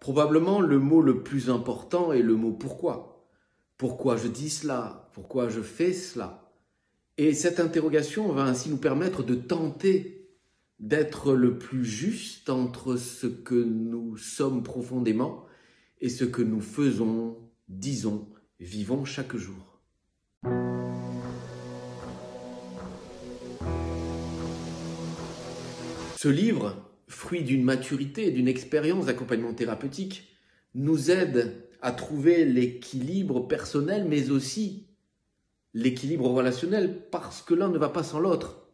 Probablement le mot le plus important est le mot pourquoi. Pourquoi je dis cela? Pourquoi je fais cela? Et cette interrogation va ainsi nous permettre de tenter d'être le plus juste entre ce que nous sommes profondément et ce que nous faisons, disons, vivons chaque jour. Ce livre, fruit d'une maturité et d'une expérience d'accompagnement thérapeutique, nous aide à trouver l'équilibre personnel, mais aussi l'équilibre relationnel, parce que l'un ne va pas sans l'autre.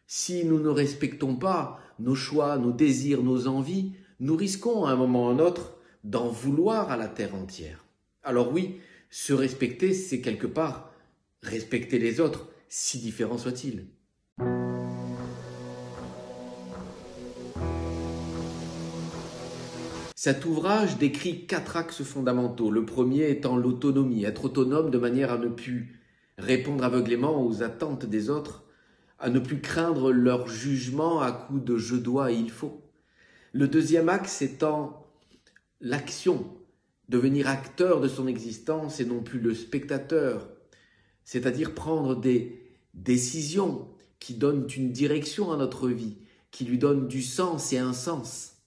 Si nous ne respectons pas nos choix, nos désirs, nos envies, nous risquons à un moment ou à un autre d'en vouloir à la terre entière. Alors oui, se respecter, c'est quelque part respecter les autres, si différents soient-ils. Cet ouvrage décrit 4 axes fondamentaux. Le premier étant l'autonomie, être autonome de manière à ne plus répondre aveuglément aux attentes des autres, à ne plus craindre leur jugement à coups de « je dois » et « il faut ». Le deuxième axe étant l'action, devenir acteur de son existence et non plus le spectateur, c'est-à-dire prendre des décisions qui donnent une direction à notre vie, qui lui donnent du sens et un sens.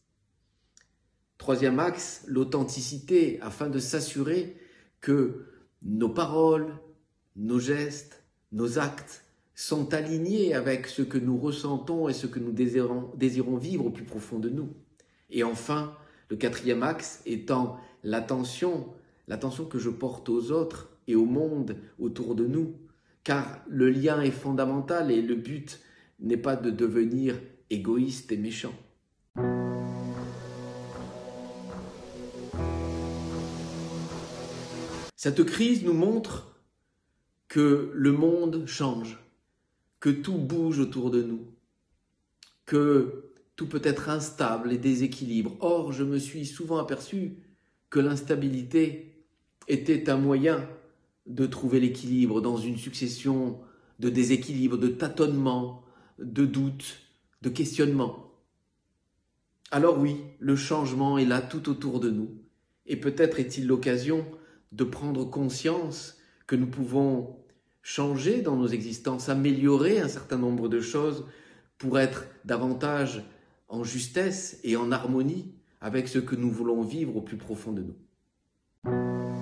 Troisième axe, l'authenticité, afin de s'assurer que nos paroles, nos gestes, nos actes sont alignés avec ce que nous ressentons et ce que nous désirons vivre au plus profond de nous. Et enfin, le quatrième axe étant l'attention que je porte aux autres et au monde autour de nous, car le lien est fondamental et le but n'est pas de devenir égoïste et méchant. Cette crise nous montre que le monde change, que tout bouge autour de nous, que tout peut être instable et déséquilibre. Or, je me suis souvent aperçu que l'instabilité était un moyen de trouver l'équilibre dans une succession de déséquilibres, de tâtonnements, de doutes, de questionnements. Alors oui, le changement est là tout autour de nous, et peut-être est-il l'occasion de prendre conscience que nous pouvons changer dans nos existences, améliorer un certain nombre de choses pour être davantage en justesse et en harmonie avec ce que nous voulons vivre au plus profond de nous.